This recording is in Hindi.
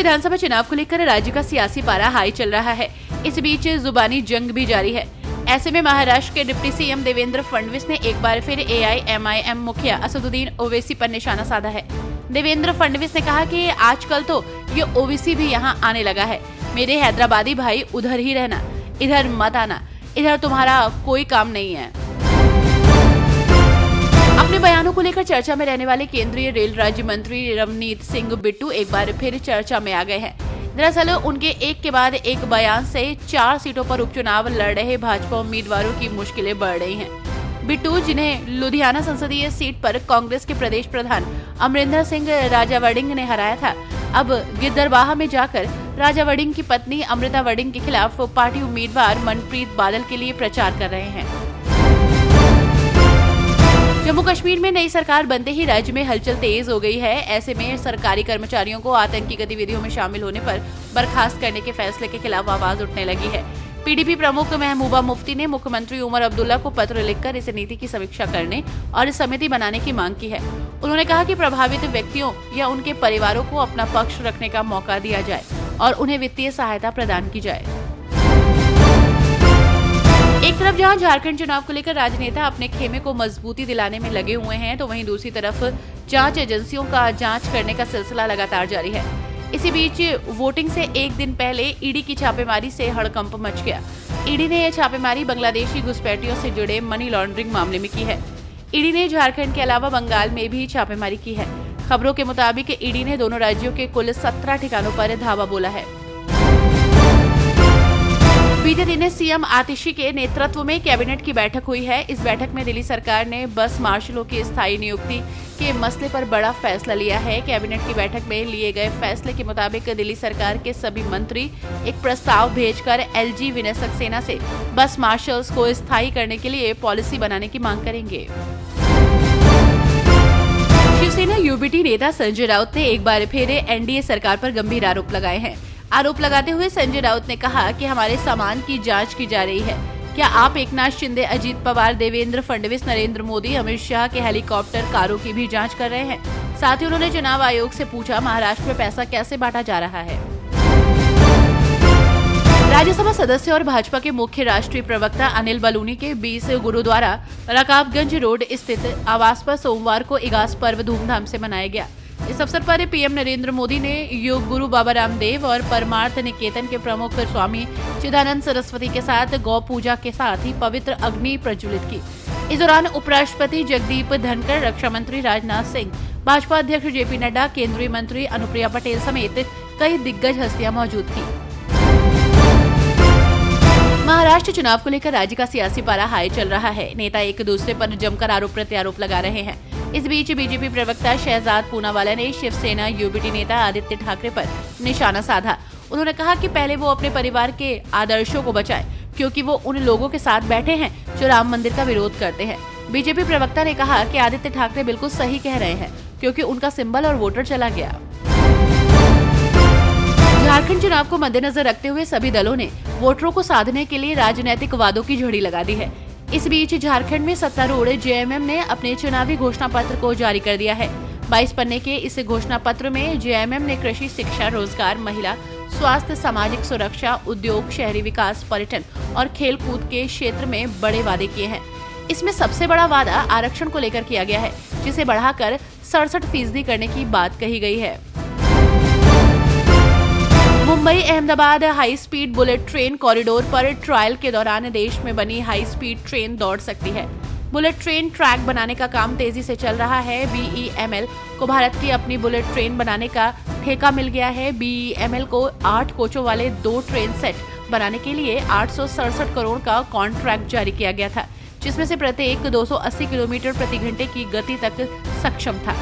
विधानसभा चुनाव को लेकर राज्य का सियासी पारा हाई चल रहा है। इस बीच जुबानी जंग भी जारी है। ऐसे में महाराष्ट्र के डिप्टी सीएम देवेंद्र फडणवीस ने एक बार फिर एआईएमआईएम मुखिया असदुद्दीन ओवैसी पर निशाना साधा है। देवेंद्र फडणवीस ने कहा कि आजकल तो ये ओवैसी भी यहाँ आने लगा है। मेरे हैदराबादी भाई उधर ही रहना, इधर मत आना, इधर तुम्हारा कोई काम नहीं है। अपने बयानों को लेकर चर्चा में रहने वाले केंद्रीय रेल राज्य मंत्री रवनीत सिंह बिट्टू एक बार फिर चर्चा में आ गए हैं। दरअसल उनके एक के बाद एक बयान से 4 सीटों पर उपचुनाव लड़ रहे भाजपा उम्मीदवारों की मुश्किलें बढ़ रही हैं। बिट्टू, जिन्हें लुधियाना संसदीय सीट पर कांग्रेस के प्रदेश प्रधान अमरिंदर सिंह राजा वड़िंग ने हराया था, अब गिद्दरबाहा में जाकर राजा वड़िंग की पत्नी अमृता वड़िंग के खिलाफ पार्टी उम्मीदवार मनप्रीत बादल के लिए प्रचार कर रहे हैं। जम्मू कश्मीर में नई सरकार बनते ही राज्य में हलचल तेज हो गई है। ऐसे में सरकारी कर्मचारियों को आतंकी गतिविधियों में शामिल होने पर बर्खास्त करने के फैसले के खिलाफ आवाज उठने लगी है। पीडीपी प्रमुख महबूबा मुफ्ती ने मुख्यमंत्री उमर अब्दुल्ला को पत्र लिखकर इस नीति की समीक्षा करने और समिति बनाने की मांग की है। उन्होंने कहा कि प्रभावित व्यक्तियों या उनके परिवारों को अपना पक्ष रखने का मौका दिया जाए और उन्हें वित्तीय सहायता प्रदान की जाए। एक तरफ जहां झारखंड चुनाव को लेकर राजनेता अपने खेमे को मजबूती दिलाने में लगे हुए हैं, तो वहीं दूसरी तरफ जांच एजेंसियों का जांच करने का सिलसिला लगातार जारी है। इसी बीच वोटिंग से एक दिन पहले ईडी की छापेमारी से हड़कंप मच गया। ईडी ने यह छापेमारी बांग्लादेशी घुसपैठियों से जुड़े मनी लॉन्ड्रिंग मामले में की है। ईडी ने झारखंड के अलावा बंगाल में भी छापेमारी की है। खबरों के मुताबिक ईडी ने दोनों राज्यों के कुल 17 ठिकानों पर धावा बोला है। बीते दिन सीएम आतिशी के नेतृत्व में कैबिनेट की बैठक हुई है। इस बैठक में दिल्ली सरकार ने बस मार्शलों की स्थायी नियुक्ति के मसले पर बड़ा फैसला लिया है। कैबिनेट की बैठक में लिए गए फैसले के मुताबिक दिल्ली सरकार के सभी मंत्री एक प्रस्ताव भेजकर एलजी विनय सक्सेना से बस मार्शल्स को स्थायी करने के लिए पॉलिसी बनाने की मांग करेंगे। शिवसेना यूबीटी नेता संजय राउत ने एक बार फिर एनडीए सरकार पर गंभीर आरोप लगाए हैं। आरोप लगाते हुए संजय राउत ने कहा कि हमारे सामान की जांच की जा रही है। क्या आप एकनाथ शिंदे, अजीत पवार, देवेंद्र फडणवीस, नरेंद्र मोदी, अमित शाह के हेलीकॉप्टर, कारों की भी जांच कर रहे हैं? साथ ही उन्होंने चुनाव आयोग से पूछा, महाराष्ट्र में पैसा कैसे बांटा जा रहा है? राज्यसभा सदस्य और भाजपा के मुख्य राष्ट्रीय प्रवक्ता अनिल बलूनी के 20 गुरुद्वारा रकाबगंज रोड स्थित आवास पर सोमवार को इगास पर्व धूमधाम से मनाया गया। इस अवसर पर पीएम नरेंद्र मोदी ने योग गुरु बाबा रामदेव और परमार्थ निकेतन के प्रमुख स्वामी चिदानंद सरस्वती के साथ गौ पूजा के साथ ही पवित्र अग्नि प्रज्वलित की। इस दौरान उपराष्ट्रपति जगदीप धनखड़, रक्षा मंत्री राजनाथ सिंह, भाजपा अध्यक्ष जेपी नड्डा, केंद्रीय मंत्री अनुप्रिया पटेल समेत कई दिग्गज हस्तियां मौजूद थी। महाराष्ट्र चुनाव को लेकर राज्य का सियासी पारा हाई चल रहा है। नेता एक दूसरे पर जमकर आरोप प्रत्यारोप लगा रहे हैं। इस बीच बीजेपी प्रवक्ता शहजाद पूनावाला ने शिवसेना यूबीटी नेता आदित्य ठाकरे पर निशाना साधा। उन्होंने कहा कि पहले वो अपने परिवार के आदर्शों को बचाएं, क्योंकि वो उन लोगों के साथ बैठे हैं जो राम मंदिर का विरोध करते हैं। बीजेपी प्रवक्ता ने कहा कि आदित्य ठाकरे बिल्कुल सही कह रहे हैं, क्योंकि उनका सिंबल और वोटर चला गया। झारखंड चुनाव को मद्देनजर रखते हुए सभी दलों ने वोटरों को साधने के लिए राजनीतिक वादों की झड़ी लगा दी है। इस बीच झारखंड में सत्तारूढ़ जेएमएम ने अपने चुनावी घोषणा पत्र को जारी कर दिया है। 22 पन्ने के इस घोषणा पत्र में जेएमएम ने कृषि, शिक्षा, रोजगार, महिला, स्वास्थ्य, सामाजिक सुरक्षा, उद्योग, शहरी विकास, पर्यटन और खेल कूद के क्षेत्र में बड़े वादे किए हैं। इसमें सबसे बड़ा वादा आरक्षण को लेकर किया गया है, जिसे बढ़ाकर 67% करने की बात कही गई है। Mumbai Ahmedabad high speed bullet train corridor पर ट्रायल के दौरान देश में बनी हाई स्पीड ट्रेन दौड़ सकती है। बुलेट ट्रेन ट्रैक बनाने का काम तेजी से चल रहा है। बीईएमएल को भारत की अपनी बुलेट ट्रेन बनाने का ठेका मिल गया है। बीईएमएल को 8 कोचों वाले 2 ट्रेन सेट बनाने के लिए 867 करोड़ का कॉन्ट्रैक्ट जारी किया गया था, जिसमें से प्रत्येक 280 किलोमीटर प्रति घंटे की गति तक सक्षम था।